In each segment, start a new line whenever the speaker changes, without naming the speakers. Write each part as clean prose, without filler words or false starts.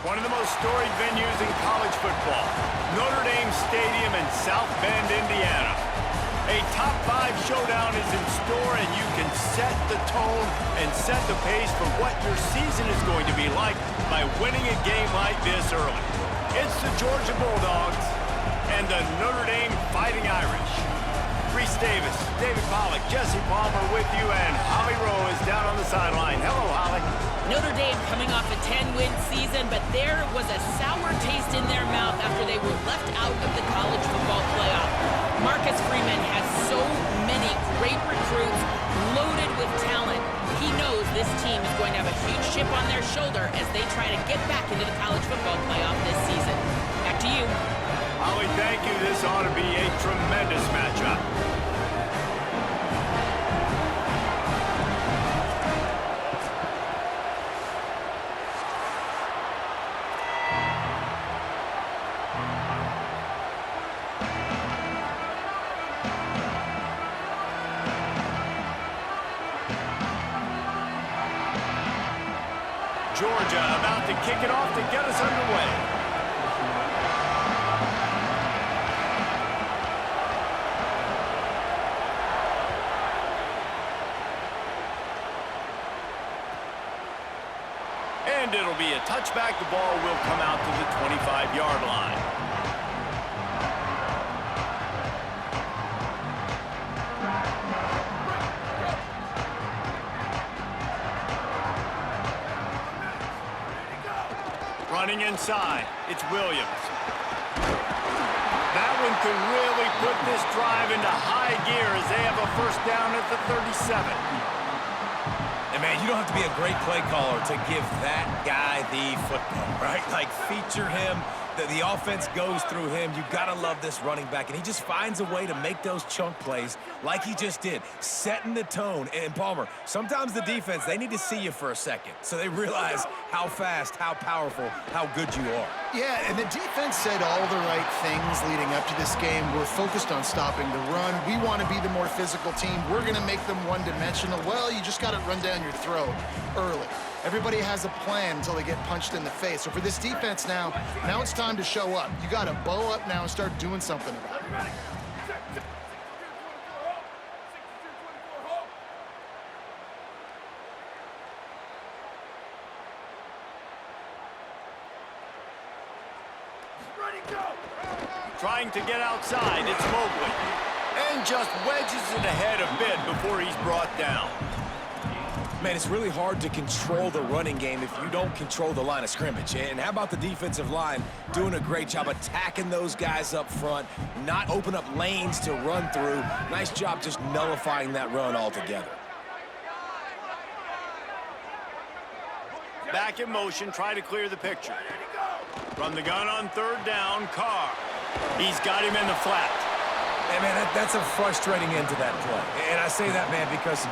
one of the most storied venues in college football, Notre Dame Stadium in South Bend, Indiana. A top 5 showdown is in store, and you can set the tone and set the pace for what your season is going to be like by winning a game like this early. It's the Georgia Bulldogs and the Notre Dame Fighting Irish. Reese Davis, David Pollack, Jesse Palmer with you, and Holly Rowe is down on the sideline. Hello, Holly.
Notre Dame coming off a 10-win season, but there was a sour taste in their mouth after they were left out of the college football playoff. Marcus Freeman has so many great recruits loaded with talent. He knows this team is going to have a huge chip on their shoulder as they try to get back into the college football playoff this season. Back to you.
Holly, thank you. This ought to be a tremendous matchup. Georgia about to kick it off to get us underway. And it'll be a touchback. The ball will come out to the 25-yard line. Running inside, it's Williams. That one could really put this drive into high gear as they have a first down at the 37.
And, man, you don't have to be a great play caller to give that guy the football, right? Like, feature him. The offense goes through him. You got to love this running back. And he just finds a way to make those chunk plays like he just did, setting the tone. And, Palmer, sometimes the defense, they need to see you for a second so they realize how fast, how powerful, how good you are.
Yeah, and the defense said all the right things leading up to this game. We're focused on stopping the run. We want to be the more physical team. We're going to make them one-dimensional. Well, you just got to run down your throat early. Everybody has a plan until they get punched in the face. So for this defense now it's time to show up. You got to bow up now and start doing something about it.
Trying to get outside, it's Mobley. And just wedges it ahead a bit before he's brought down.
Man, it's really hard to control the running game if you don't control the line of scrimmage. And how about the defensive line doing a great job attacking those guys up front, not open up lanes to run through. Nice job just nullifying that run altogether.
Back in motion, try to clear the picture. From the gun on third down, Carr. He's got him in the flat.
Hey, man, that's a frustrating end to that play. And I say that, man, because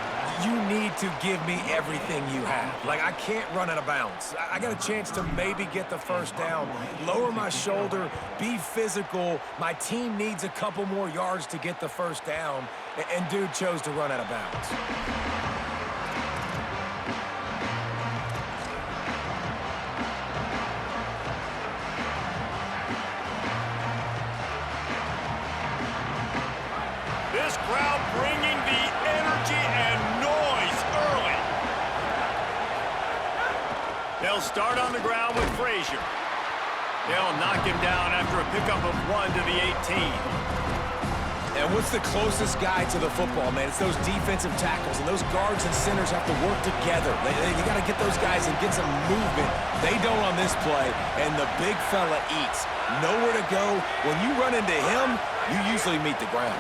you need to give me everything you have. Like, I can't run out of bounds. I got a chance to maybe get the first down, lower my shoulder, be physical. My team needs a couple more yards to get the first down, and dude chose to run out of bounds.
This crowd bringing the energy and noise early. They'll start on the ground with Frazier. They'll knock him down after a pickup of 1 to the 18.
And what's the closest guy to the football, man? It's those defensive tackles, and those guards and centers have to work together. You got to get those guys and get some movement. They don't on this play, and the big fella eats. Nowhere to go. When you run into him, you usually meet the ground.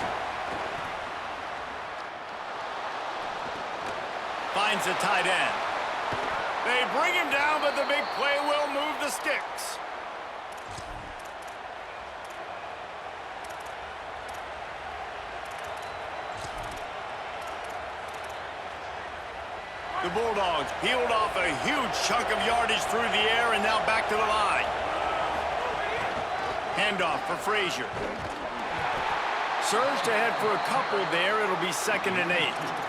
Finds the tight end. They bring him down, but the big play will move the sticks. The Bulldogs peeled off a huge chunk of yardage through the air and now back to the line. Handoff for Frazier. Surged ahead for a couple there. It'll be 2nd and 8.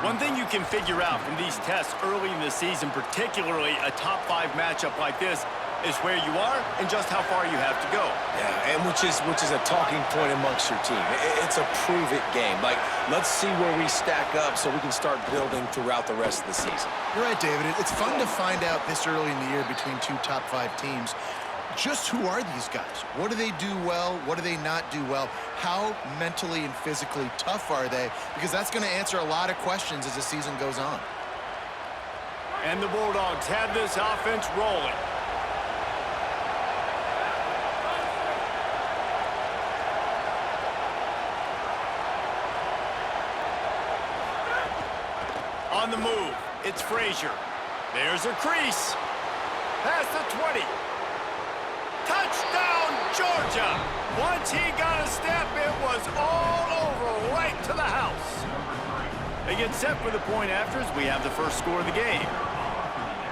One thing you can figure out from these tests early in the season, particularly a top 5 matchup like this, is where you are and just how far you have to go.
Yeah, and which is a talking point amongst your team. It's a prove-it game. Like, let's see where we stack up so we can start building throughout the rest of the season.
You're right, David. It's fun to find out this early in the year between two top 5 teams. Just who are these guys? What do they do well? What do they not do well? How mentally and physically tough are they? Because that's going to answer a lot of questions as the season goes on.
And the Bulldogs have this offense rolling. On the move, it's Frazier. There's a crease. Past the 20. Touchdown, Georgia! Once he got a step, it was all over, right to the house. They get set for the point after as we have the first score of the game.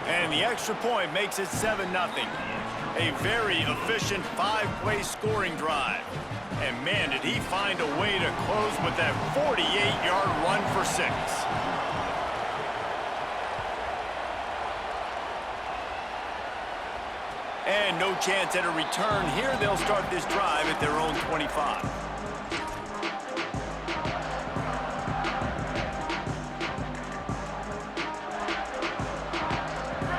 And the extra point makes it 7-0. A very efficient 5-play scoring drive. And man, did he find a way to close with that 48-yard run for 6. And no chance at a return here. They'll start this drive at their own 25.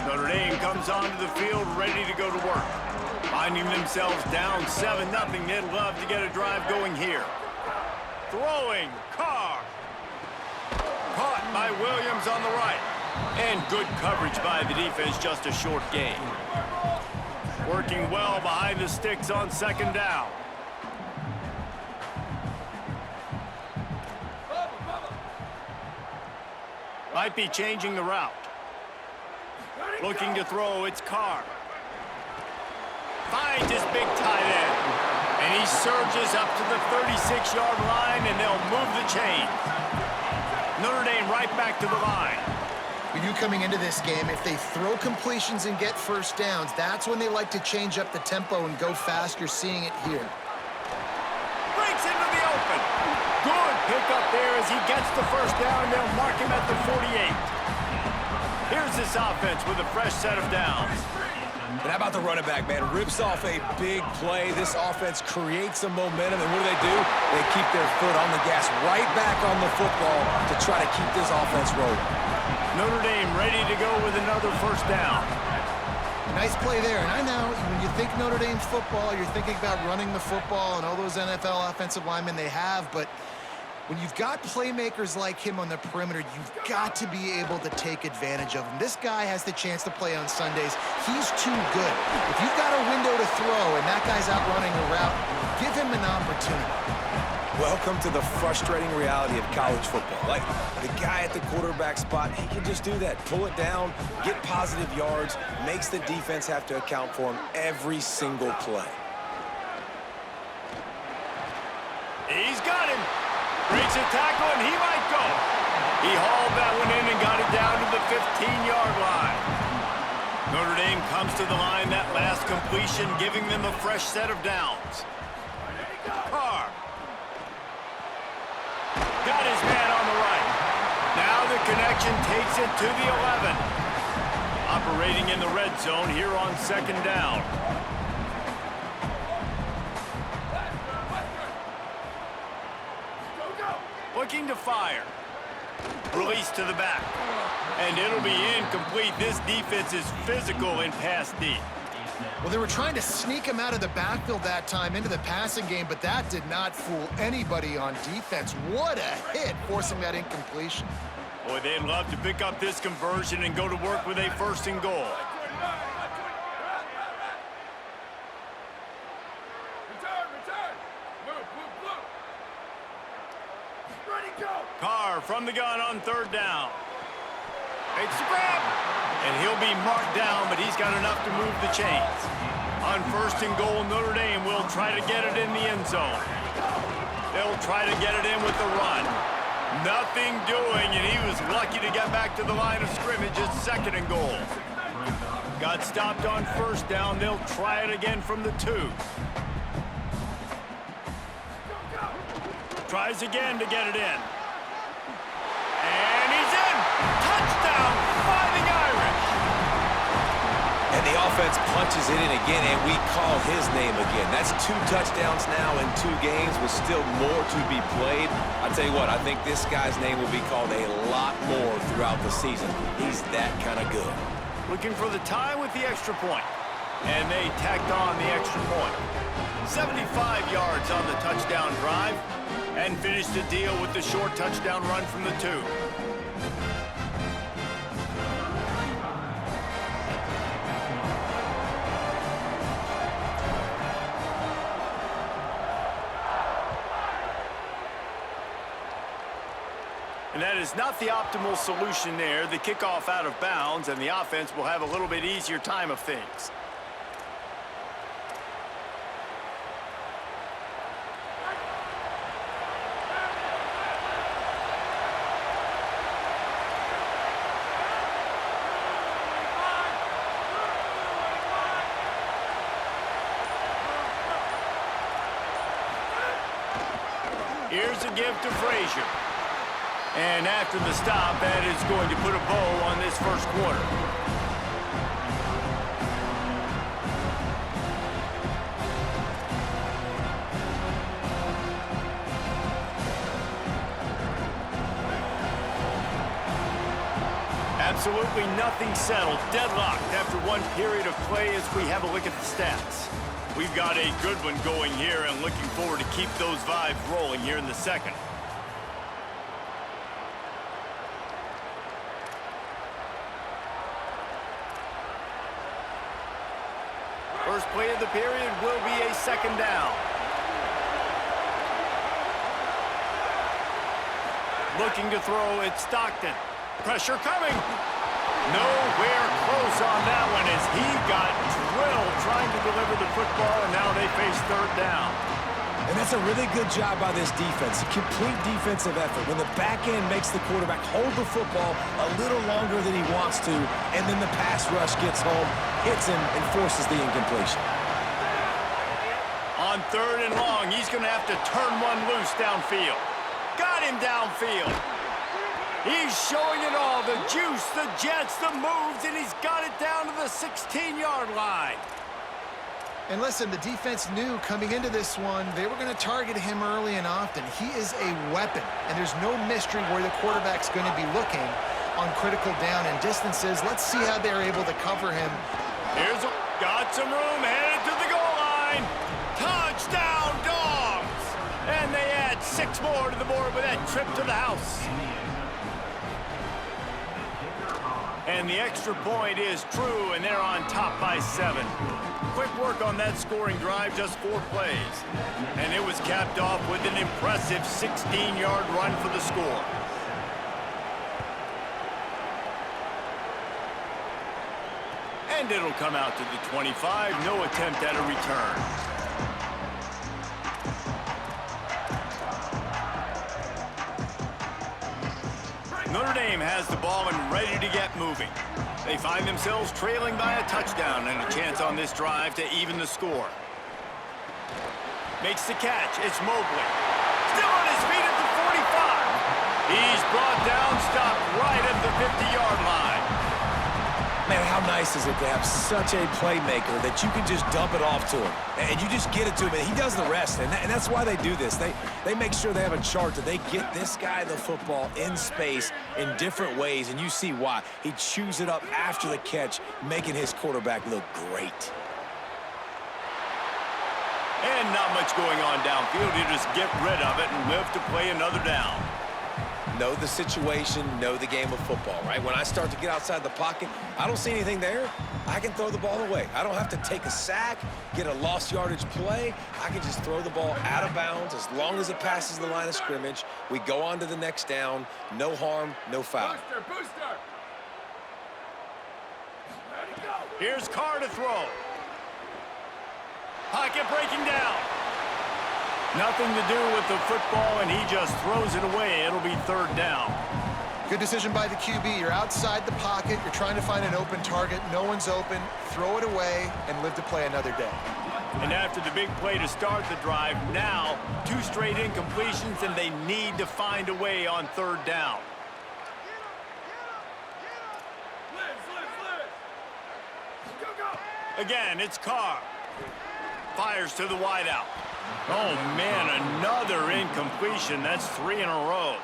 Notre Dame comes onto the field ready to go to work. Finding themselves down 7-0. They'd love to get a drive going here. Throwing, Carr. Caught by Williams on the right. And good coverage by the defense, just a short gain. Working well behind the sticks on second down. Might be changing the route. Looking to throw, it's Carr. Finds his big tight end. And he surges up to the 36-yard line, and they'll move the chain. Notre Dame right back to the line.
We knew coming into this game, if they throw completions and get first downs, that's when they like to change up the tempo and go fast. You're seeing it here.
Breaks into the open. Good pickup there as he gets the first down. They'll mark him at the 48. Here's this offense with a fresh set of downs.
And how about the running back, man? Rips off a big play. This offense creates some momentum, and what do? They keep their foot on the gas, right back on the football to try to keep this offense rolling.
Notre Dame ready to go with another first down.
Nice play there. And I know when you think Notre Dame football, you're thinking about running the football and all those NFL offensive linemen they have, but when you've got playmakers like him on the perimeter, you've got to be able to take advantage of him. This guy has the chance to play on Sundays. He's too good. If you've got a window to throw and that guy's out running a route, give him an opportunity.
Welcome to the frustrating reality of college football. Like, the guy at the quarterback spot, he can just do that. Pull it down, get positive yards, makes the defense have to account for him every single play.
He's got him. Breaks a tackle, and he might go. He hauled that one in and got it down to the 15-yard line. Notre Dame comes to the line, that last completion, giving them a fresh set of downs. Carr. Got his man on the right. Now the connection takes it to the 11. Operating in the red zone here on second down. Looking to fire. Release to the back. And it'll be incomplete. This defense is physical in pass deep.
Well, they were trying to sneak him out of the backfield that time into the passing game, but that did not fool anybody on defense. What a hit, forcing that incompletion.
Boy, they'd love to pick up this conversion and go to work with a first and goal. Carr from the gun on third down. Makes the grab. And he'll be marked down, but he's got enough to move the chains. On first and goal, Notre Dame will try to get it in the end zone. They'll try to get it in with the run. Nothing doing, and he was lucky to get back to the line of scrimmage at second and goal. Got stopped on first down. They'll try it again from the 2. Tries again to get it in. And he's in! Touchdown, Fighting Irish!
And the offense defense punches it in again, and we call his name again. That's 2 touchdowns now in 2 games with still more to be played. I tell you what, I think this guy's name will be called a lot more throughout the season. He's that kind of good.
Looking for the tie with the extra point. And they tacked on the extra point. 75 yards on the touchdown drive. And finished the deal with the short touchdown run from the 2. And that is not the optimal solution there. The kickoff out of bounds, and the offense will have a little bit easier time of things. Here's a give to Frazier. And after the stop, that is going to put a bow on this first quarter. Absolutely nothing settled. Deadlocked after one period of play as we have a look at the stats. We've got a good one going here and looking forward to keep those vibes rolling here in the second. First play of the period will be a second down. Looking to throw, it's Stockton. Pressure coming. Nowhere close on that one as he got drilled trying to deliver the football, and now they face third down.
And that's a really good job by this defense. A complete defensive effort. When the back end makes the quarterback hold the football a little longer than he wants to, and then the pass rush gets home, hits him, and forces the incompletion.
On third and long, he's going to have to turn one loose downfield. Got him downfield. He's showing it all, the juice, the jets, the moves, and he's got it down to the 16-yard line.
And listen, the defense knew coming into this one, they were going to target him early and often. He is a weapon, and there's no mystery where the quarterback's going to be looking on critical down and distances. Let's see how they're able to cover him.
Got some room, headed to the goal line. Touchdown, Dogs! And they add 6 more to the board with that trip to the house. And the extra point is true, and they're on top by 7. Quick work on that scoring drive, just 4 plays. And it was capped off with an impressive 16-yard run for the score. And it'll come out to the 25. No attempt at a return. Notre Dame has the ball and ready to get moving. They find themselves trailing by a touchdown and a chance on this drive to even the score. Makes the catch. It's Mobley. Still on his feet at the 45. He's brought down, stopped right at the 50-yard line.
Man, how nice is it to have such a playmaker that you can just dump it off to him, and you just get it to him, and he does the rest, and that's why they do this. They make sure they have a chart that they get this guy the football in space in different ways, and you see why. He chews it up after the catch, making his quarterback look great.
And not much going on downfield. You just get rid of it and live to play another down.
Know the situation, know the game of football, right? When I start to get outside the pocket, I don't see anything there. I can throw the ball away. I don't have to take a sack, get a lost yardage play. I can just throw the ball out of bounds as long as it passes the line of scrimmage. We go on to the next down. No harm, no foul.
Booster. Here's Carr to throw. Pocket breaking down. Nothing to do with the football, and he just throws it away. It'll be third down.
Good decision by the QB. You're outside the pocket. You're trying to find an open target. No one's open. Throw it away and live to play another day.
And after the big play to start the drive, now 2 straight incompletions, and they need to find a way on third down. Again, it's Carr. Fires to the wideout. Oh, man, another incompletion. That's 3 in a row.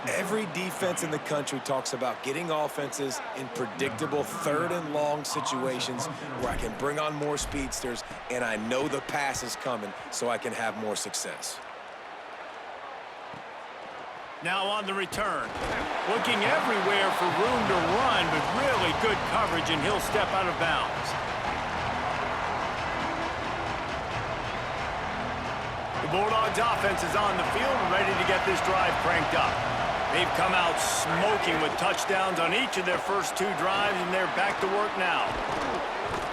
Every defense in the country talks about getting offenses in predictable third and long situations where I can bring on more speedsters and I know the pass is coming so I can have more success.
Now on the return. Looking everywhere for room to run, but really good coverage, and he'll step out of bounds. The Bulldogs offense is on the field and ready to get this drive cranked up. They've come out smoking with touchdowns on each of their first 2 drives, and they're back to work now.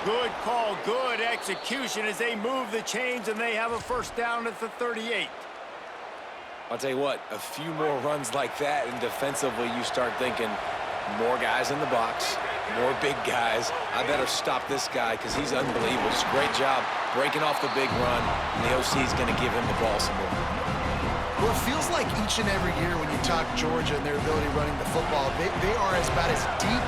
Good call, good execution as they move the chains, and they have a first down at the 38.
I'll tell you what, a few more runs like that, and defensively you start thinking more guys in the box, more big guys. I better stop this guy because he's unbelievable. Just a great job breaking off the big run, and the OC is going to give him the ball some more.
Well, it feels like each and every year when you talk Georgia and their ability running the football, they are about as deep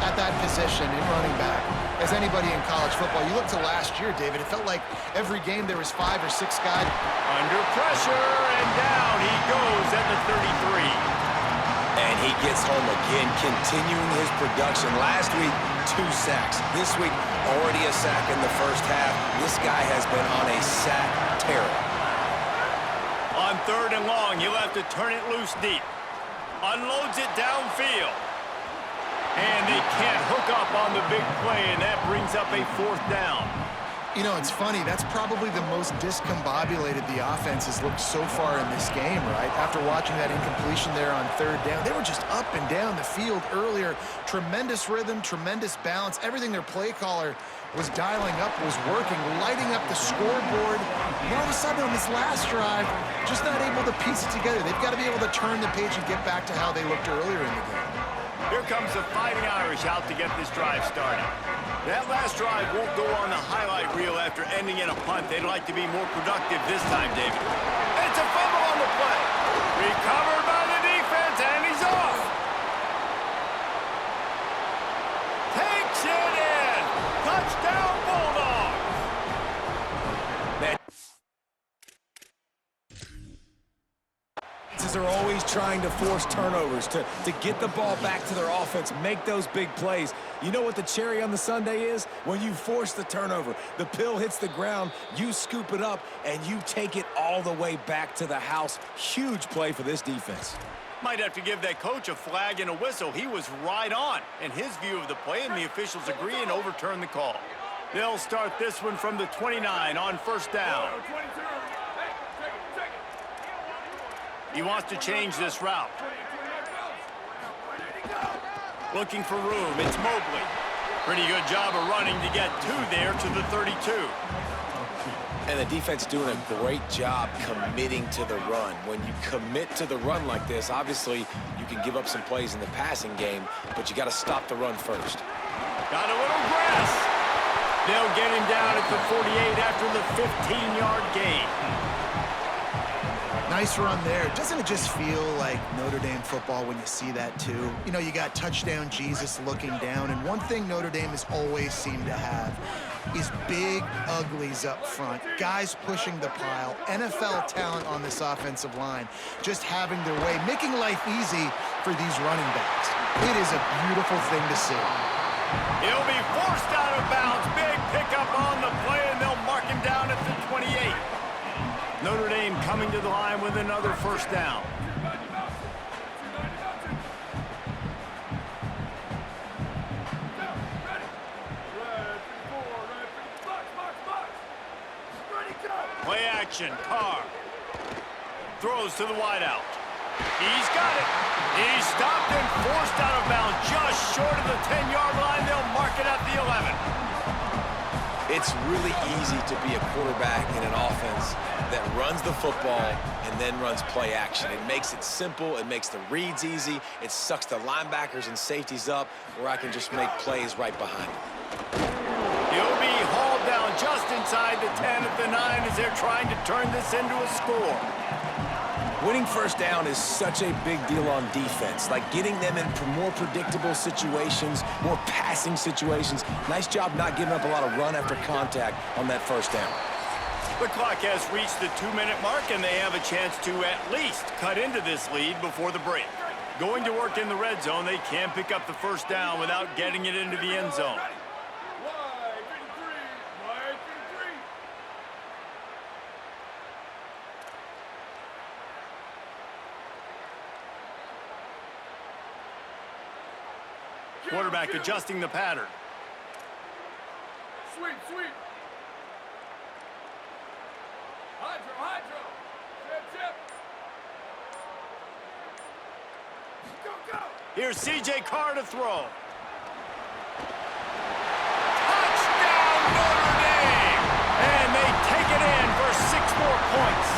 at that position in running back as anybody in college football. You look to last year, David, it felt like every game there was 5 or 6 guys.
Under pressure, and down he goes at the 33.
And he gets home again, continuing his production. Last week, 2 sacks. This week, already a sack in the first half. This guy has been on a sack tear.
On 3rd and long, he'll have to turn it loose deep. Unloads it downfield. And they can't hook up on the big play, and that brings up a 4th down.
You know, it's funny. That's probably the most discombobulated the offense has looked so far in this game, right? After watching that incompletion there on 3rd down, they were just up and down the field earlier. Tremendous rhythm, tremendous balance. Everything their play caller was dialing up was working, lighting up the scoreboard. And all of a sudden on this last drive, just not able to piece it together. They've got to be able to turn the page and get back to how they looked earlier in the game.
Here comes the Fighting Irish out to get this drive started. That last drive won't go on the highlight reel after ending in a punt. They'd like to be more productive this time, David. It's a fumble on the play. Recovered by the defense, and he's off. Takes it in. Touchdown, Bulldogs.
Are always trying to force turnovers to get the ball back to their offense, make those big plays. You know what the cherry on the sundae is? When you force the turnover, the pill hits the ground, you scoop it up, and you take it all the way back to the house. Huge play for this defense.
Might have to give that coach a flag and a whistle. He was right on in his view of the play, and the officials agree and overturn the call. They'll start this one from the 29 on 1st down. He wants to change this route. Looking for room, it's Mobley. Pretty good job of running to get 2 there to the 32.
And the defense doing a great job committing to the run. When you commit to the run like this, obviously you can give up some plays in the passing game, but you got to stop the run first.
Got a little grass. They'll get him down at the 48 after the 15-yard gain.
Nice run there. Doesn't it just feel like Notre Dame football when you see that too? You know, you got touchdown Jesus looking down, and one thing Notre Dame has always seemed to have is big uglies up front, guys pushing the pile, NFL talent on this offensive line, just having their way, making life easy for these running backs. It is a beautiful thing to see.
He'll be forced out of bounds. Big pickup on the play, and they'll mark him down at the 28. Notre Dame coming to the line with another 1st down. Play action, Carr. Throws to the wideout. He's got it. He's stopped and forced out of bounds just short of the 10-yard line. They'll mark it at the 11.
It's really easy to be a quarterback in an offense that runs the football and then runs play action. It makes it simple. It makes the reads easy. It sucks the linebackers and safeties up where I can just make plays right behind them.
He'll be hauled down just inside the 10 at the 9 as they're trying to turn this into a score.
Winning first down is such a big deal on defense, like getting them in more predictable situations, more passing situations. Nice job not giving up a lot of run after contact on that first down.
The clock has reached the 2-minute mark, and they have a chance to at least cut into this lead before the break. Going to work in the red zone, they can pick up the first down without getting it into the end zone. Quarterback adjusting the pattern.
Sweep. Hydro. Chip. Go.
Here's C.J. Carr to throw. Touchdown, Notre Dame! And they take it in for 6 more points.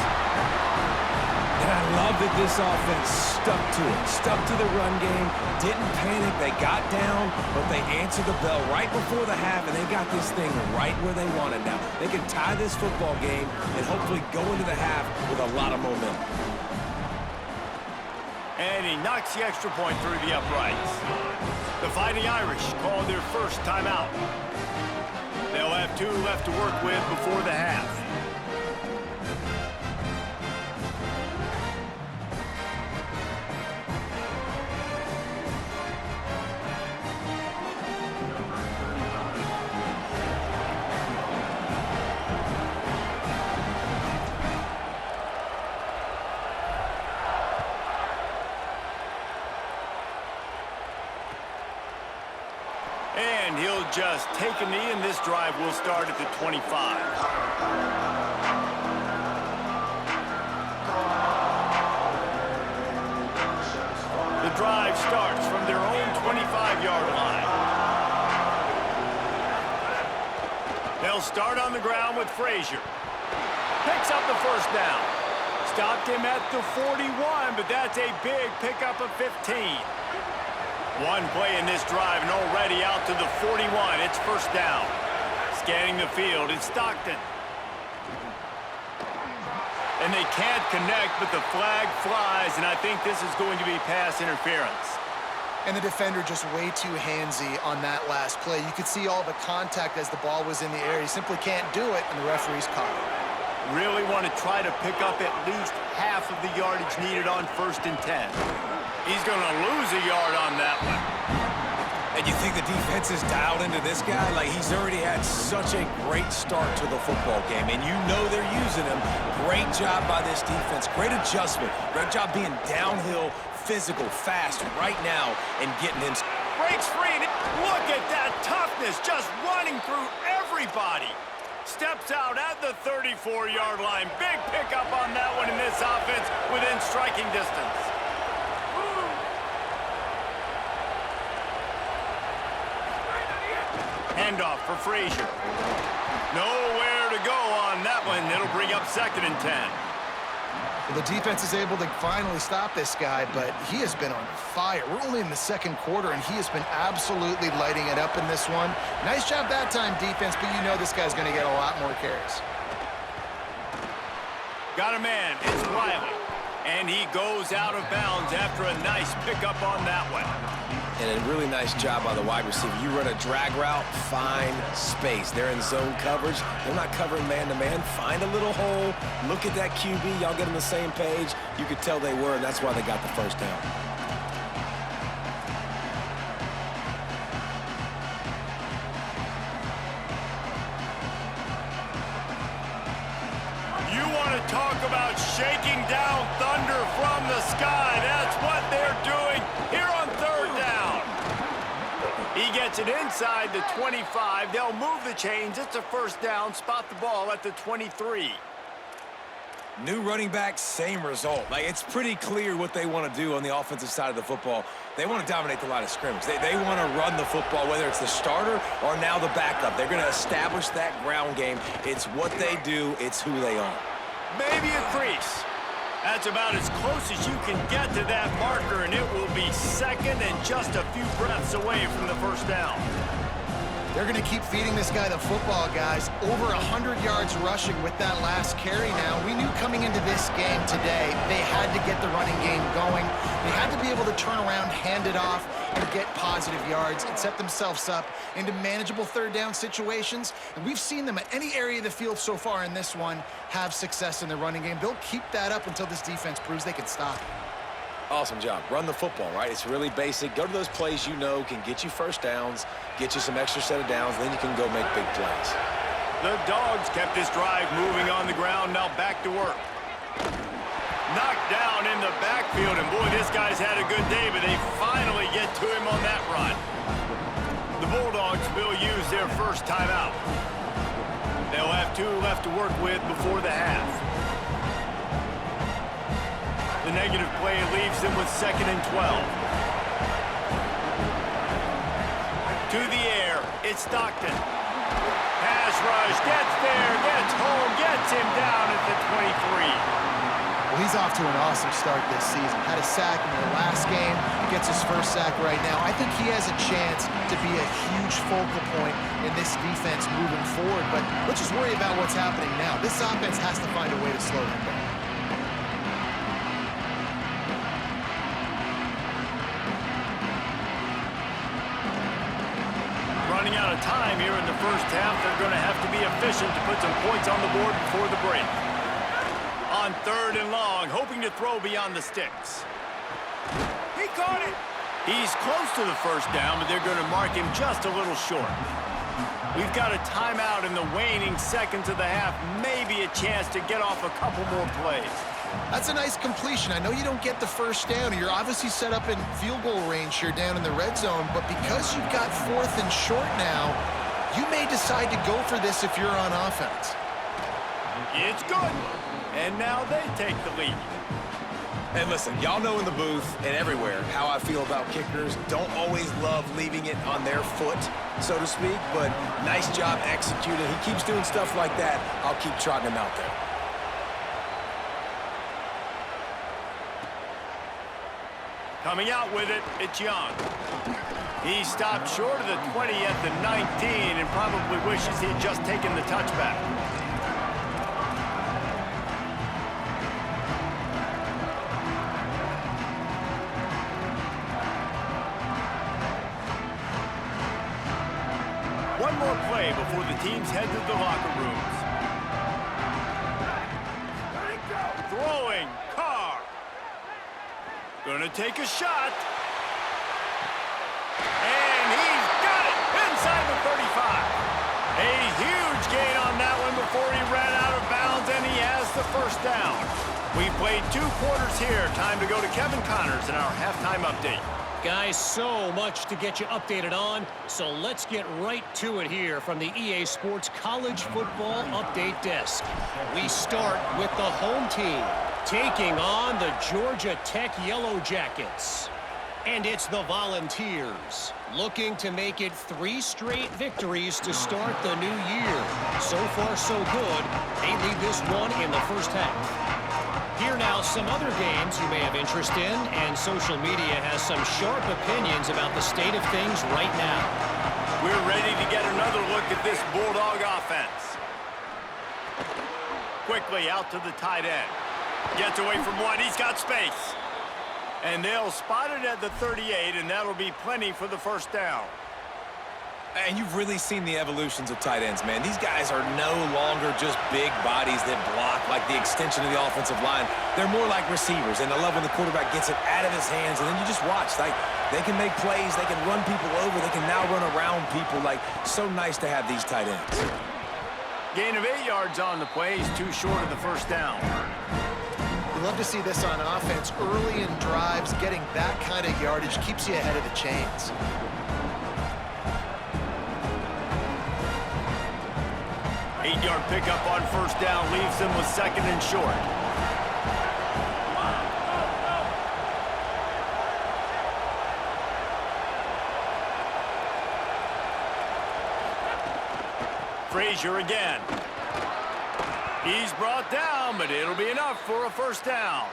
And I love that this offense stuck to the run game, didn't panic, they got down, but they answered the bell right before the half, and they got this thing right where they wanted now. They can tie this football game and hopefully go into the half with a lot of momentum.
And he knocks the extra point through the uprights. The Fighting Irish call their first timeout. They'll have 2 left to work with before the half. And he'll just take a knee, and this drive will start at the 25. The drive starts from their own 25-yard line. They'll start on the ground with Frazier. Picks up the first down. Stopped him at the 41, but that's a big pickup of 15. One play in this drive and already out to the 41. It's first down. Scanning the field, it's Stockton. And they can't connect, but the flag flies, and I think this is going to be pass interference.
And the defender just way too handsy on that last play. You could see all the contact as the ball was in the air. He simply can't do it, and the referee's caught it.
Really want to try to pick up at least half of the yardage needed on 1st and 10. He's going to lose a yard on that one.
And you think the defense is dialed into this guy? Like, he's already had such a great start to the football game, and you know they're using him. Great job by this defense. Great adjustment. Great job being downhill, physical, fast right now, and getting him.
Breaks free, and look at that toughness, just running through everybody. Steps out at the 34-yard line. Big pickup on that one in this offense within striking distance. Handoff for Frazier. Nowhere to go on that one. It'll bring up 2nd and 10.
Well, the defense is able to finally stop this guy, but he has been on fire. We're only in the 2nd quarter, and he has been absolutely lighting it up in this one. Nice job that time, defense, but you know this guy's going to get a lot more carries.
Got a man. It's Riley. And he goes out of bounds after a nice pickup on that one.
And a really nice job by the wide receiver. You run a drag route, find space. They're in zone coverage. They're not covering man-to-man. Find a little hole. Look at that QB. Y'all get on the same page. You could tell they were, and that's why they got the first down.
You want to talk about shaking down thunder from the sky. That's what they're doing here on 3rd down. He gets it inside the 25. They'll move the chains. It's a first down. Spot the ball at the 23.
New running back, same result. Like, it's pretty clear what they want to do on the offensive side of the football. They want to dominate the line of scrimmage. They want to run the football, whether it's the starter or now the backup. They're going to establish that ground game. It's what they do. It's who they are.
Maybe a crease. That's about as close as you can get to that marker, and it will be 2nd and just a few breaths away from the first down.
They're going to keep feeding this guy the football, guys. Over 100 yards rushing with that last carry now. We knew coming into this game today, they had to get the running game going. They had to be able to turn around, hand it off, and get positive yards and set themselves up into manageable third down situations. And we've seen them at any area of the field so far in this one have success in the running game. They'll keep that up until this defense proves they can stop it.
Awesome job. Run the football, right? It's really basic. Go to those plays you know can get you first downs, get you some extra set of downs, then you can go make big plays.
The Dogs kept this drive moving on the ground, now back to work. Knocked down in the backfield, and boy, this guy's had a good day, but they finally get to him on that run. The Bulldogs will use their first timeout. They'll have 2 left to work with before the half. The negative play leaves them with 2nd and 12. To the air, it's Stockton. Pass rush, gets there, gets home, gets him down at the 23.
Well, he's off to an awesome start this season. Had a sack in the last game, gets his first sack right now. I think he has a chance to be a huge focal point in this defense moving forward, but let's just worry about what's happening now. This offense has to find a way to slow him down.
Running out of time here in the first half. They're going to have to be efficient to put some points on the board before the break. On 3rd and long, hoping to throw beyond the sticks. He caught it. He's close to the first down, but they're going to mark him just a little short. We've got a timeout in the waning seconds of the half. Maybe a chance to get off a couple more plays.
That's a nice completion. I know you don't get the first down. You're obviously set up in field goal range here down in the red zone, but because you've got 4th and short now, you may decide to go for this if you're on offense.
It's good. And now they take the lead.
And listen, y'all know in the booth and everywhere how I feel about kickers. Don't always love leaving it on their foot, so to speak, but nice job executing. He keeps doing stuff like that. I'll keep trotting him out there.
Coming out with it, it's Young. He stopped short of the 20 at the 19 and probably wishes he had just taken the touchback. One more play before the teams head to the locker rooms. Throwing, Carr. Gonna take a shot. And he's got it inside the 35. A huge gain on that one before he ran out of bounds, and he has the first down. We've played 2 quarters here. Time to go to Kevin Connors in our halftime update.
Guys, so much to get you updated on, so let's get right to it here from the EA Sports College Football Update Desk. We start with the home team, taking on the Georgia Tech Yellow Jackets. And it's the Volunteers, looking to make it 3 straight victories to start the new year. So far, so good. They lead this one in the first half. Here now, some other games you may have interest in, and social media has some sharp opinions about the state of things right now.
We're ready to get another look at this Bulldog offense. Quickly out to the tight end. Gets away from one. He's got space. And they'll spot it at the 38, and that'll be plenty for the first down.
And you've really seen the evolutions of tight ends, man. These guys are no longer just big bodies that block like the extension of the offensive line. They're more like receivers, and I love when the quarterback gets it out of his hands, and then you just watch. Like, they can make plays, they can run people over, they can now run around people. Like, so nice to have these tight ends.
Gain of 8 yards on the play. He's too short of the first down.
We love to see this on offense. Early in drives, getting that kind of yardage keeps you ahead of the chains.
Eight-yard pickup on first down leaves them with 2nd and short. Frazier again. He's brought down, but it'll be enough for a first down.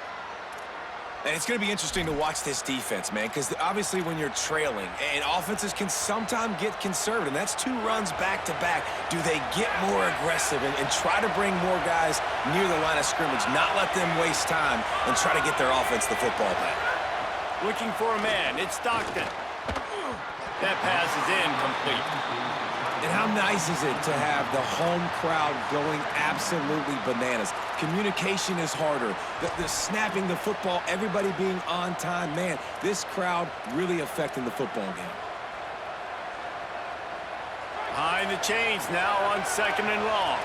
And it's going to be interesting to watch this defense, man, because obviously when you're trailing, and offenses can sometimes get conservative, and that's 2 runs back-to-back. Do they get more aggressive and try to bring more guys near the line of scrimmage, not let them waste time, and try to get their offense the football back?
Looking for a man. It's Stockton. That pass is incomplete.
And how nice is it to have the home crowd going absolutely bananas? Communication is harder. The snapping the football, everybody being on time. Man, this crowd really affecting the football game.
Behind the chains now on 2nd and long.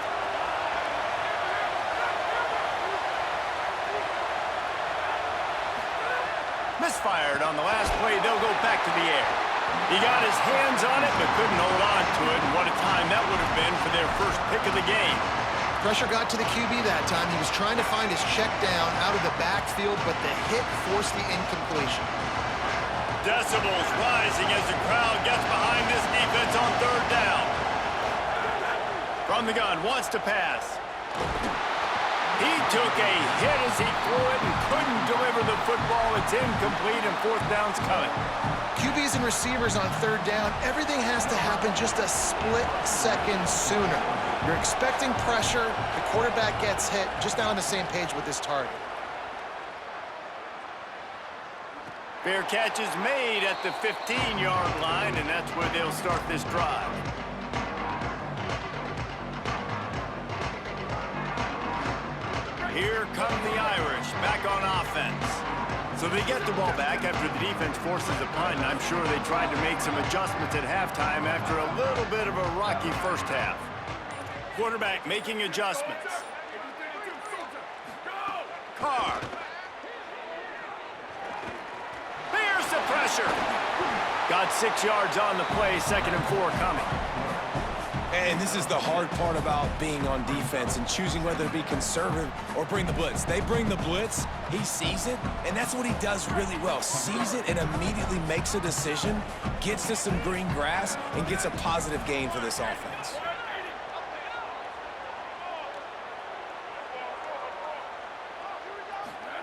Misfired on the last play. They'll go back to the air. He got his hands on it, but couldn't hold on to it. And what a time that would have been for their first pick of the game.
Pressure got to the QB that time. He was trying to find his check down out of the backfield, but the hit forced the incompletion.
Decibels rising as the crowd gets behind this defense on 3rd down. From the gun, wants to pass. He took a hit as he threw it and couldn't deliver the football. It's incomplete, and 4th down's coming.
QBs and receivers on 3rd down, everything has to happen just a split second sooner. You're expecting pressure, the quarterback gets hit, just not on the same page with his target.
Fair catch is made at the 15-yard line, and that's where they'll start this drive. Here come the Irish, back on offense. So they get the ball back after the defense forces a punt, and I'm sure they tried to make some adjustments at halftime after a little bit of a rocky first half. Quarterback making adjustments. Carr. There's the pressure. Got 6 yards on the play, 2nd and 4 coming.
And this is the hard part about being on defense and choosing whether to be conservative or bring the blitz. They bring the blitz, he sees it, and that's what he does really well. Sees it and immediately makes a decision, gets to some green grass, and gets a positive gain for this offense.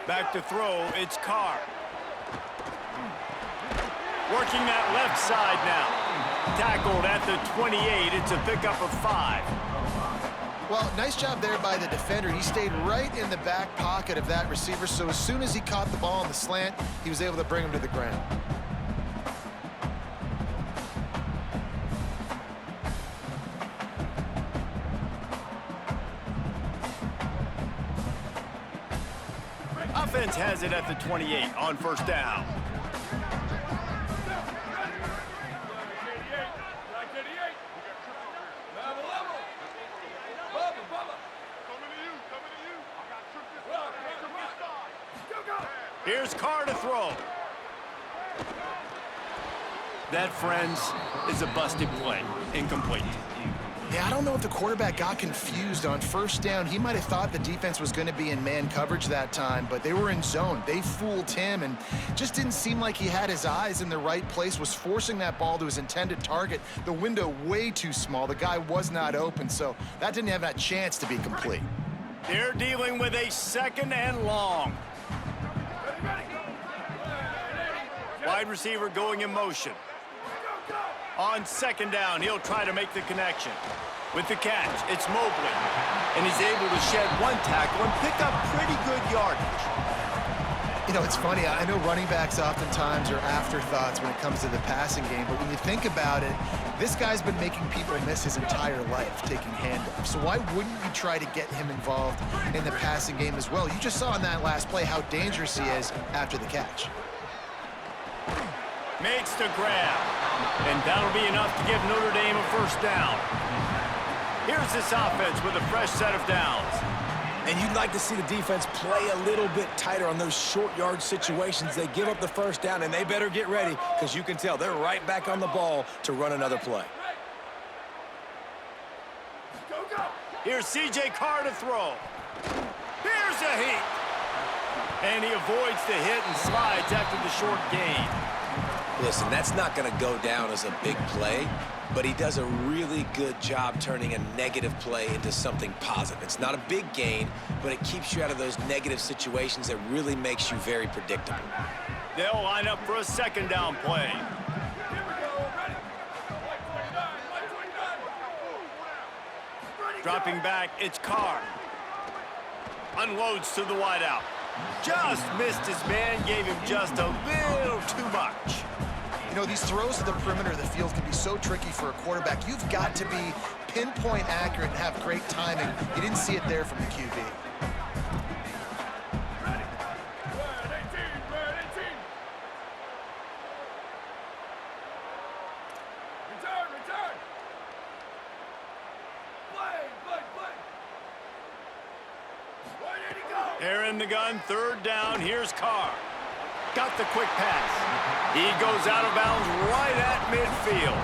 Back to throw, it's Carr. Working that left side now. Tackled at the 28. It's a pickup of 5.
Well, nice job there by the defender. He stayed right in the back pocket of that receiver, so as soon as he caught the ball on the slant, he was able to bring him to the ground.
Offense has it at the 28 on 1st down. Here's Carr to throw. That, friends, is a busted play. Incomplete.
Yeah, I don't know if the quarterback got confused on 1st down. He might have thought the defense was going to be in man coverage that time, but they were in zone. They fooled him and just didn't seem like he had his eyes in the right place, was forcing that ball to his intended target. The window way too small. The guy was not open, so that didn't have that chance to be complete.
They're dealing with a 2nd and long. Wide receiver going in motion. On 2nd down, he'll try to make the connection. With the catch, it's Mobley. And he's able to shed 1 tackle and pick up pretty good yardage.
You know, it's funny. I know running backs oftentimes are afterthoughts when it comes to the passing game, but when you think about it, this guy's been making people miss his entire life taking handoffs. So why wouldn't you try to get him involved in the passing game as well? You just saw in that last play how dangerous he is after the catch.
Makes the grab. And that'll be enough to give Notre Dame a 1st down. Here's this offense with a fresh set of downs.
And you'd like to see the defense play a little bit tighter on those short yard situations. They give up the 1st down, and they better get ready because you can tell they're right back on the ball to run another play.
Here's C.J. Carr to throw. Here's a heat. And he avoids the hit and slides after the short gain.
Listen, that's not going to go down as a big play, but he does a really good job turning a negative play into something positive. It's not a big gain, but it keeps you out of those negative situations that really makes you very predictable.
They'll line up for a second down play.
Here we go. Ready. White 29. White 29. Ready,
Dropping
go.
back, it's Carr. Unloads to the wideout. Just missed his man, gave him just a little too much.
You know, these throws to the perimeter of the field can be so tricky for a quarterback. You've got to be pinpoint accurate and have great timing. You didn't see it there from the QB.
Ready. Red 18. Red 18. Return. Return. Play. Where did he go?
They're in the gun, third down. Here's Carr. Got the quick pass. He goes out of bounds right at midfield.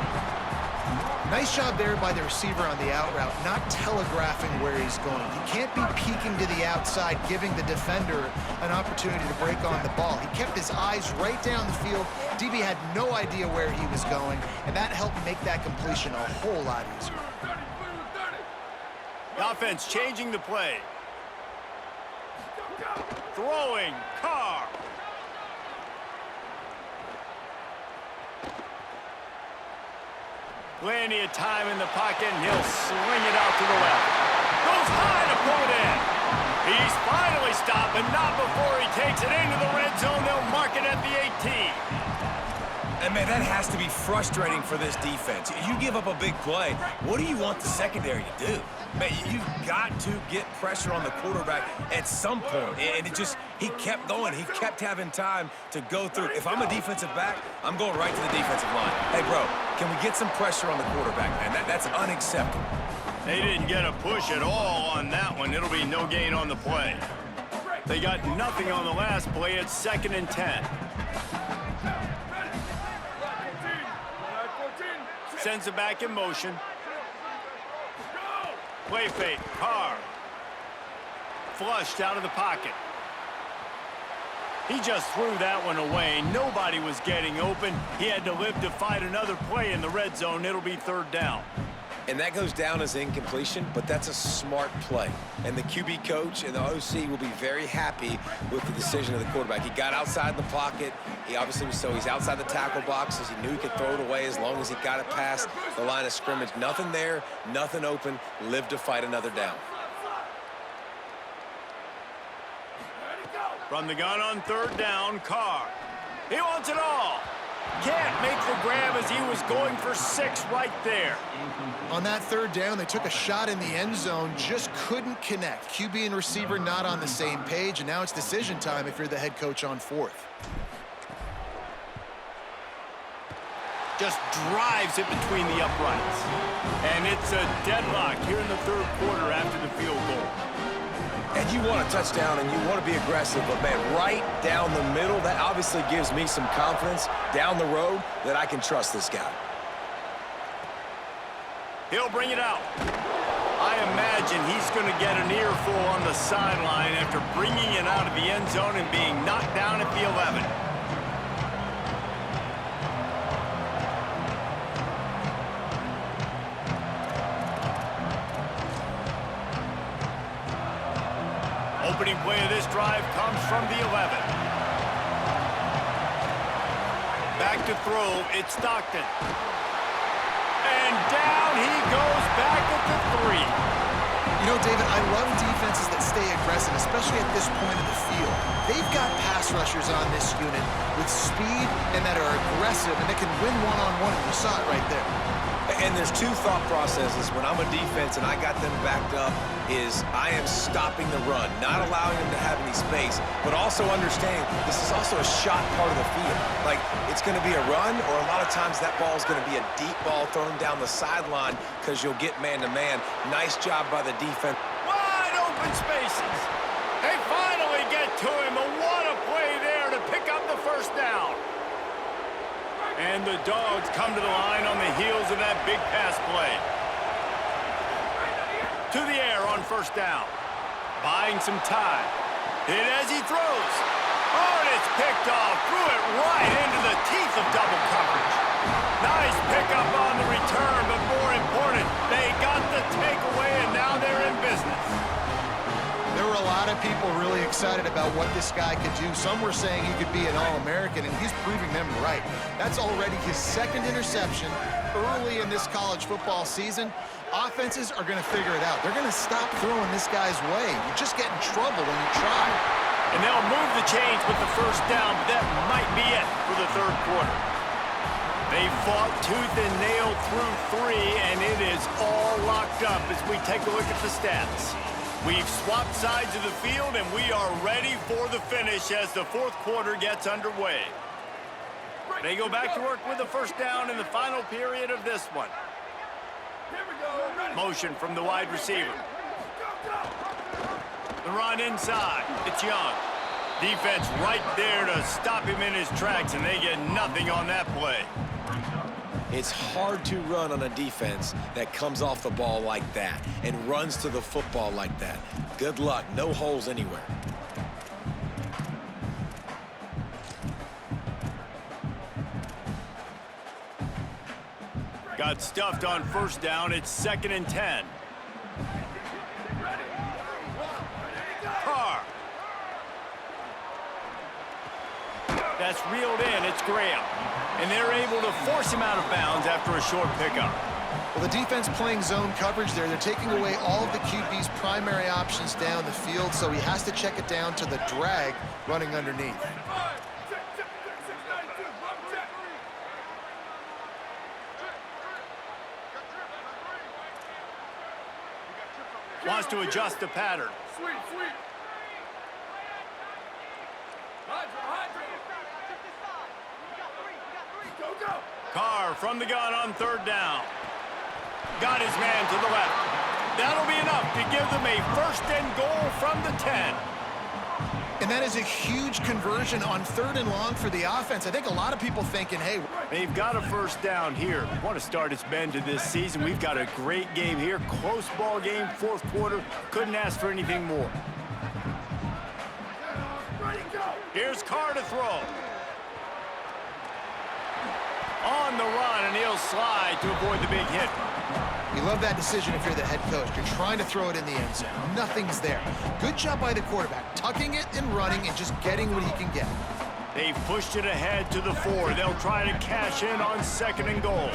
Nice job there by the receiver on the out route, not telegraphing where he's going. You can't be peeking to the outside, giving the defender an opportunity to break on the ball. He kept his eyes right down the field. DB had no idea where he was going, and that helped make that completion a whole lot easier.
30. Blue 30.
The offense changing the play.
Go.
Throwing, Carr. Plenty of time in the pocket, and he'll swing it out to the left. Goes high to pull it in. He's finally stopped, but not before he takes it into the red zone. They'll mark it at the 18.
And, man, that has to be frustrating for this defense. You give up a big play, what do you want the secondary to do? Man, you've got to get pressure on the quarterback at some point. And he kept going. He kept having time to go through. If I'm a defensive back, I'm going right to the defensive line. Hey, bro, can we get some pressure on the quarterback, man? That's unacceptable.
They didn't get a push at all on that one. It'll be no gain on the play. They got nothing on the last play. It's 2nd and 10. Sends it back in motion. Play fake, Carr. Flushed out of the pocket. He just threw that one away. Nobody was getting open. He had to live to fight another play in the red zone. It'll be 3rd down.
And that goes down as incompletion, but that's a smart play. And the QB coach and the OC will be very happy with the decision of the quarterback. He got outside the pocket. He obviously was he's outside the tackle boxes. He knew he could throw it away as long as he got it past the line of scrimmage. Nothing there, nothing open. Live to fight another down.
From the gun on 3rd down, Carr. He wants it all. Can't make the grab as he was going for 6 right there.
On that 3rd down, they took a shot in the end zone, just couldn't connect. QB and receiver not on the same page, and now it's decision time if you're the head coach on 4th.
Just drives it between the uprights. And it's a deadlock here in the 3rd quarter after the field goal.
And you want a touchdown and you want to be aggressive, but, man, right down the middle, that obviously gives me some confidence down the road that I can trust this guy.
He'll bring it out. I imagine he's going to get an earful on the sideline after bringing it out of the end zone and being knocked down at the 11. Opening play of this drive comes from the 11. Back to throw, it's Stockton. And down he goes back at the 3.
You know, David, I love defenses that stay aggressive, especially at this point of the field. They've got pass rushers on this unit with speed and that are aggressive, and they can win one-on-one, and you saw it right there.
And there's 2 thought processes when I'm a defense and I got them backed up is I am stopping the run, not allowing them to have any space, but also understanding this is also a shot part of the field. Like, it's going to be a run, or a lot of times that ball is going to be a deep ball thrown down the sideline because you'll get man-to-man. Nice job by the defense.
Wide open spaces. They finally get to him, but what a play there to pick up the 1st down. And the Dogs come to the line on the heels of that big pass play. To the air on 1st down. Buying some time. Hit as he throws. Oh, and it's picked off. Threw it right into the teeth of double coverage. Nice pickup on the return, but more important, they got the takeaway, and now they're in business.
There were a lot of people really excited about what this guy could do. Some were saying he could be an All-American, and he's proving them right. That's already his second interception early in this college football season. Offenses are going to figure it out. They're going to stop throwing this guy's way. You just get in trouble when you try.
And they'll move the chains with the first down, but that might be it for the third quarter. They fought tooth and nail through 3, and it is all locked up as we take a look at the stats. We've swapped sides of the field, and we are ready for the finish as the fourth quarter gets underway. They go back to work with the first down in the final period of this one.
Here we go. Ready.
Motion from the wide receiver. The run inside. It's Young. Defense right there to stop him in his tracks, and they get nothing on that play.
It's hard to run on a defense that comes off the ball like that and runs to the football like that. Good luck. No holes anywhere.
Got stuffed on first down. It's 2nd and 10. Carr. That's reeled in. It's Graham. And they're able to force him out of bounds after a short pickup.
Well, the defense playing zone coverage there. They're taking away all of the QB's primary options down the field, so he has to check it down to the drag running underneath.
5, 6, 92, run check.
Wants to adjust the pattern.
Sweet. Hydra. Go.
Carr from the gun on third down. Got his man to the left. That'll be enough to give them a 1st and goal from the 10.
And that is a huge conversion on 3rd and long for the offense. I think a lot of people thinking, hey,
They've got a first down here. Want to start its bend to this season. We've got a great game here. Close ball game, fourth quarter. Couldn't ask for anything more.
Ready, go.
Here's Carr to throw. On the run, and he'll slide to avoid the big hit.
you love that decision if you're the head coach. You're trying to throw it in the end zone. Nothing's there. Good job by the quarterback, tucking it and running and just getting what he can get.
They've pushed it ahead to the 4. They'll try to cash in on 2nd and goal.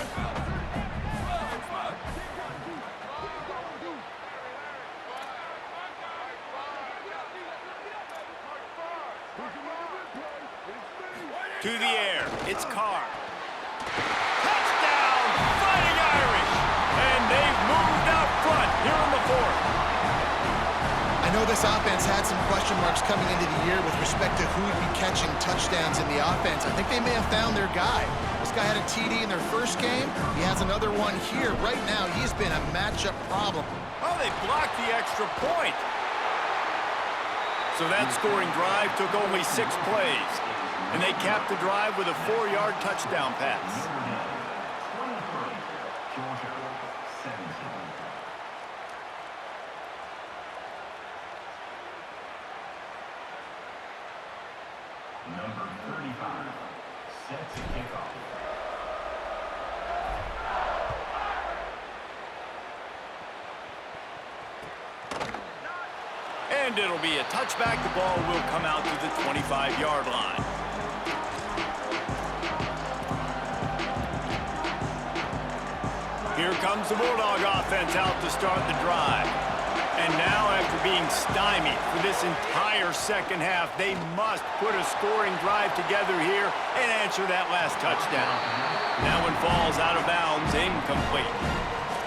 To the air, it's Carr. Touchdown, Fighting Irish! And they've moved out front here in the 4th.
I know this offense had some question marks coming into the year with respect to who would be catching touchdowns in the offense. I think they may have found their guy. This guy had a TD in their first game. He has another one here. Right now, he's been a matchup problem.
Oh, they blocked the extra point. So that scoring drive took only 6 plays. And they capped the drive with a 4-yard touchdown pass.
Number 35, set to kick off.
And it'll be a touchback. The ball will come out to the 25-yard line. Here comes the Bulldog offense out to start the drive. And now, after being stymied for this entire second half, they must put a scoring drive together here and answer that last touchdown. That one falls out of bounds, incomplete.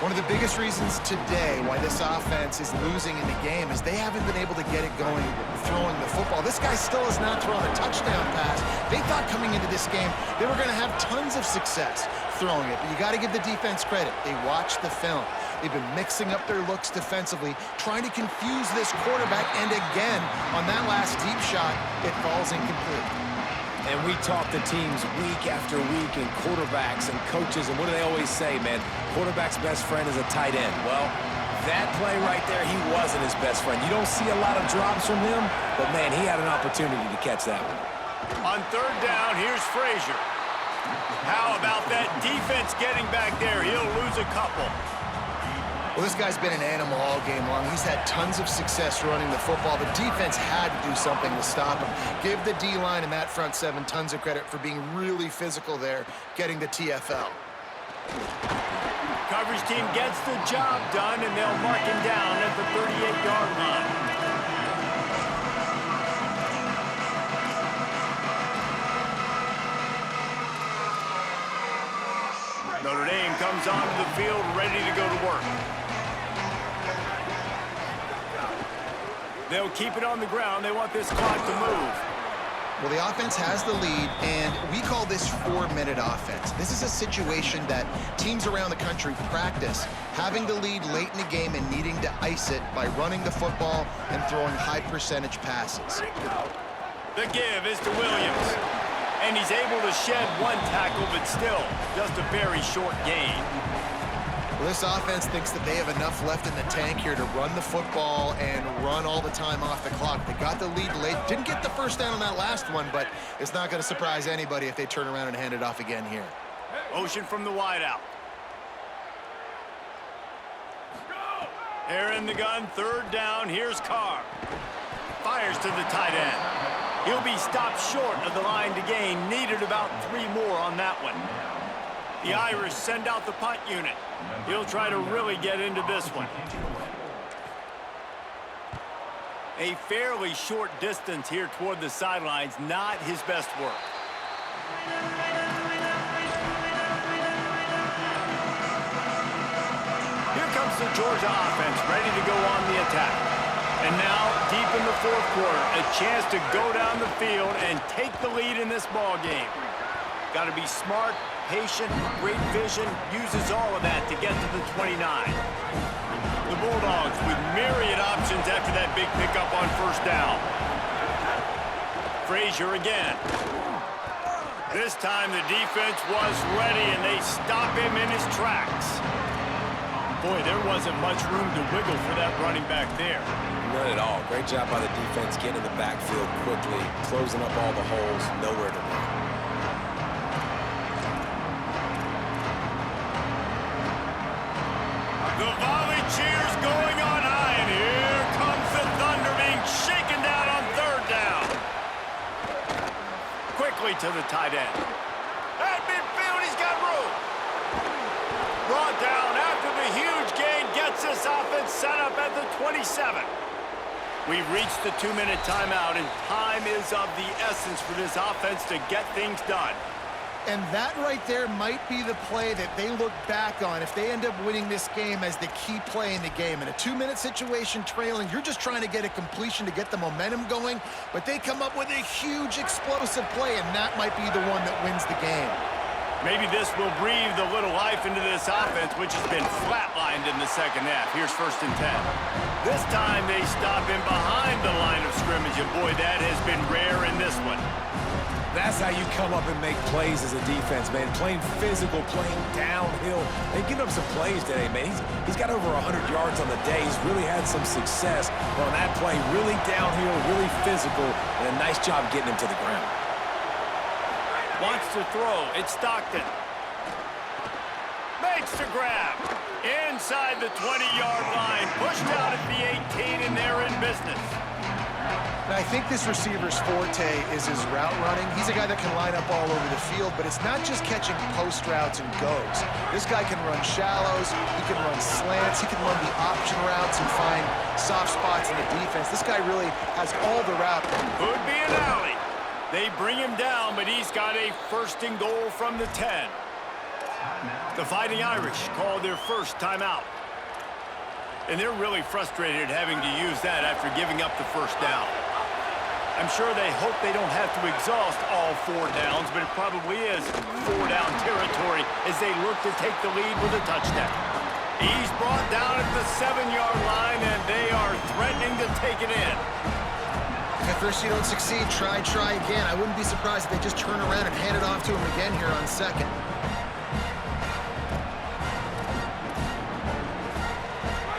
One of the biggest reasons today why this offense is losing in the game is they haven't been able to get it going throwing the football. This guy still has not thrown a touchdown pass. They thought coming into this game they were going to have tons of success throwing it, but you got to give the defense credit. They watched the film. They've been mixing up their looks defensively, trying to confuse this quarterback, and again, on that last deep shot, it falls incomplete.
And we talk to teams week after week and quarterbacks and coaches, and what do they always say, man? Quarterback's best friend is a tight end. Well, That play right there, he wasn't his best friend. You don't see a lot of drops from him, but, man, he had an opportunity to catch that one.
On third down, here's Frazier. How about that defense getting back there? He'll lose a couple.
Well, this guy's been an animal all game long. He's had tons of success running the football. The defense had to do something to stop him. Give the D-line and that front seven tons of credit for being really physical there, getting the TFL.
Coverage team gets the job done, and they'll mark him down at the 38-yard line. Notre Dame comes onto the field ready to go to work. They'll keep it on the ground. They want this clock to move.
Well, the offense has the lead, and we call this 4-minute offense. This is a situation that teams around the country practice, having the lead late in the game and needing to ice it by running the football and throwing high-percentage passes.
The give is to Williams. And he's able to shed one tackle, but still just a very short gain.
Well, this offense thinks that they have enough left in the tank here to run the football and run all the time off the clock. They got the lead late. Didn't get the first down on that last one, but it's not going to surprise anybody if they turn around and hand it off again here.
Motion from the wideout. They're in the gun, third down. Here's Carr. Fires to the tight end. He'll be stopped short of the line to gain. Needed about 3 more on that one. The Irish send out the punt unit. He'll try to really get into this one. A fairly short distance here toward the sidelines. Not his best work. Here comes the Georgia offense, ready to go on the attack. And now, deep in the fourth quarter, a chance to go down the field and take the lead in this ball game. Got to be smart, patient, great vision, uses all of that to get to the 29. The Bulldogs with myriad options after that big pickup on first down. Frazier again. This time the defense was ready, and they stop him in his tracks. Boy, there wasn't much room to wiggle for that running back there.
None at all. Great job by the defense getting in the backfield quickly, closing up all the holes, nowhere to run.
The volley cheers going on high, and here comes the Thunder being shaken down on third down. Quickly to the tight end. At midfield, he's got room. Brought down after the huge gain gets this offense set up at the 27. We've reached the 2-minute timeout, and time is of the essence for this offense to get things done.
And that right there might be the play that they look back on if they end up winning this game as the key play in the game. In a 2-minute situation trailing, you're just trying to get a completion to get the momentum going, but they come up with a huge explosive play, and that might be the one that wins the game.
Maybe this will breathe a little life into this offense, which has been flatlined in the second half. Here's 1st and 10. This time they stop him behind the line of scrimmage, and boy, that has been rare in this one.
That's how you come up and make plays as a defense, man. Playing physical, playing downhill. They've given up some plays today, man. He's got over 100 yards on the day. He's really had some success on that play. Really downhill, really physical, and a nice job getting him to the ground.
Wants to throw. It's Stockton. Makes the grab. Inside the 20-yard line. Pushed out at the 18, and they're in business.
Now, I think this receiver's forte is his route running. He's a guy that can line up all over the field, but it's not just catching post routes and goes. This guy can run shallows, he can run slants, he can run the option routes and find soft spots in the defense. This guy really has all the route.
Could be an alley. They bring him down, but he's got a 1st and goal from the 10. The Fighting Irish call their first timeout. And they're really frustrated having to use that after giving up the first down. I'm sure they hope they don't have to exhaust all 4 downs, but it probably is 4-down territory as they look to take the lead with a touchdown. He's brought down at the 7-yard line, and they are threatening to take it in.
At first you don't succeed, try again. I wouldn't be surprised if they just turn around and hand it off to him again here on 2nd.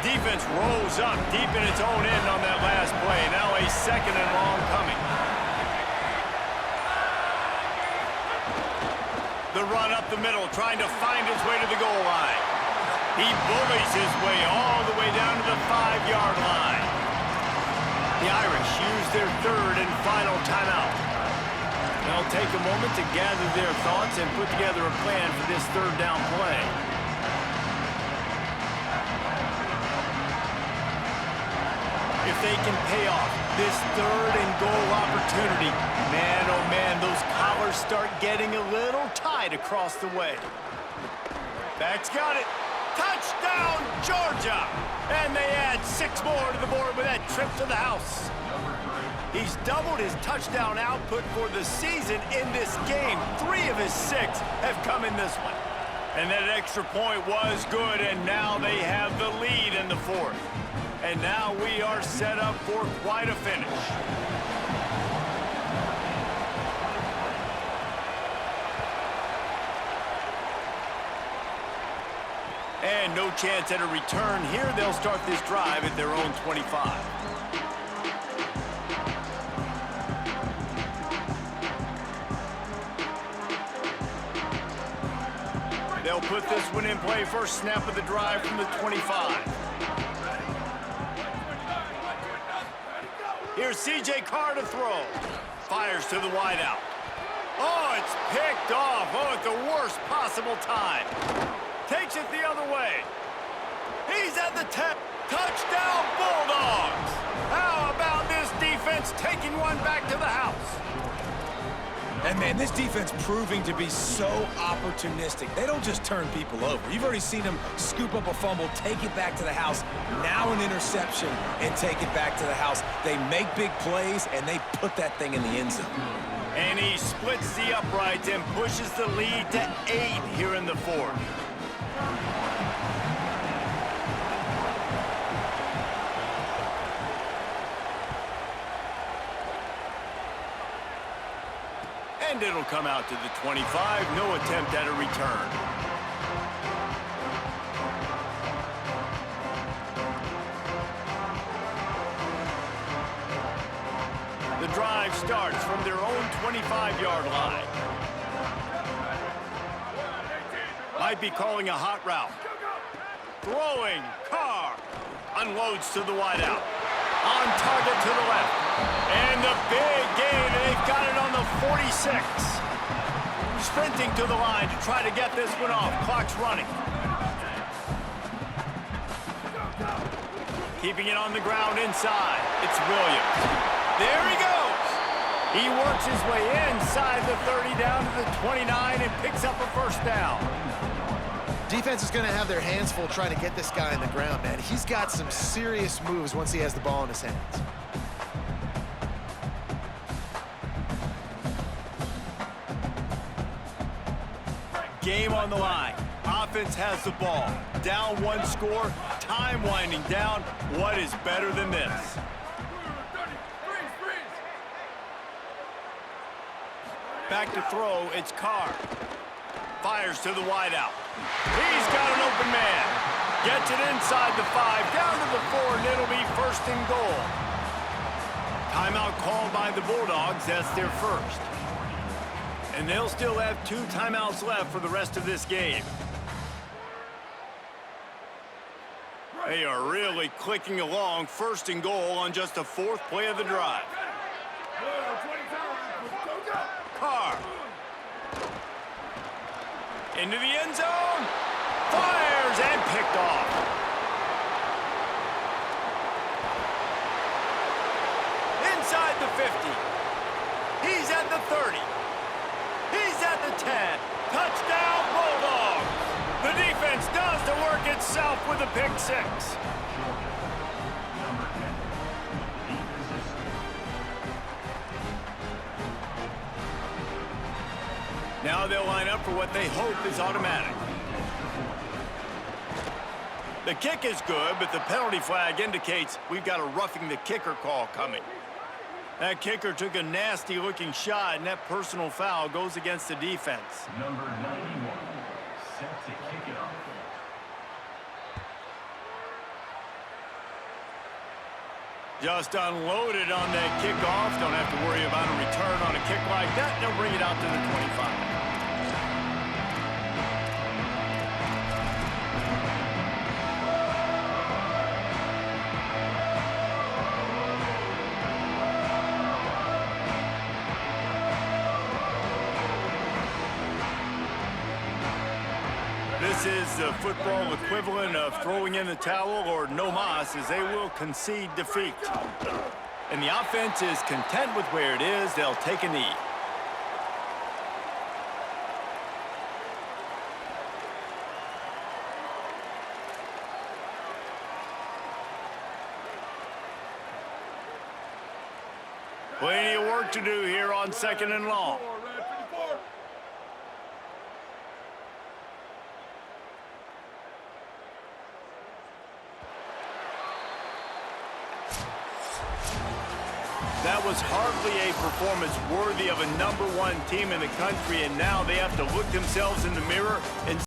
defense rolls up deep in its own end on that last play. Now a 2nd and long coming. The run up the middle, trying to find his way to the goal line. He bullies his way all the way down to the 5-yard line. The Irish use their 3rd and final timeout. They'll take a moment to gather their thoughts and put together a plan for this 3rd down play. If they can pay off this 3rd and goal opportunity, man, oh man, those collars start getting a little tight across the way. Back's got it. Touchdown, Georgia! And they add 6 more to the board with that trip to the house. He's doubled his touchdown output for the season in this game. 3 of his 6 have come in this one. And that extra point was good, and now they have the lead in the 4th. And now we are set up for quite a finish. And no chance at a return here. They'll start this drive at their own 25. They'll put this one in play. First snap of the drive from the 25. Here's C.J. Carr to throw. Fires to the wideout. Oh, it's picked off. Oh, at the worst possible time. Takes it the other way. He's at the 10. Touchdown, Bulldogs. How about this defense taking one back to the house?
And, man, this defense proving to be so opportunistic. They don't just turn people over. You've already seen them scoop up a fumble, take it back to the house, now an interception, and take it back to the house. They make big plays, and they put that thing in the end zone.
And he splits the uprights and pushes the lead to 8 here in the 4th. And it'll come out to the 25. No attempt at a return. The drive starts from their own 25-yard line. Might be calling a hot route. Throwing, Carr. Unloads to the wideout. On target to the left. And the big gain, they've got it on the 46. Sprinting to the line to try to get this one off. Clock's running. Keeping it on the ground inside. It's Williams. There he goes. He works his way inside the 30 down to the 29 and picks up a 1st down.
Defense is going to have their hands full trying to get this guy on the ground, man. He's got some serious moves once he has the ball in his hands.
Game on the line. Offense has the ball. Down 1 score. Time winding down. What is better than this? Back to throw. It's Carr. Fires to the wideout. He's got an open man. Gets it inside the 5, down to the 4, and it'll be 1st and goal. Timeout called by the Bulldogs. That's their 1st. And they'll still have 2 timeouts left for the rest of this game. They are really clicking along. 1st and goal on just the 4th play of the drive. Carr. Into the end zone. Fires and picked off. Inside the 50. He's at the 30. He's at the 10. Touchdown, Bulldogs. The defense does the work itself with a pick 6. Now they'll line up for what they hope is automatic. The kick is good, but the penalty flag indicates we've got a roughing the kicker call coming. That kicker took a nasty-looking shot, and that personal foul goes against the defense.
Number 91, set to kick it off.
Just unloaded on that kickoff. Don't have to worry about a return on a kick like that. They'll bring it out to the 25. This is the football equivalent of throwing in the towel or no mas, as they will concede defeat. And the offense is content with where it is. They'll take a knee. Plenty of work to do here on 2nd and long.
Red 54.
That was hardly a performance worthy of a #1 team in the country, and now they have to look themselves in the mirror and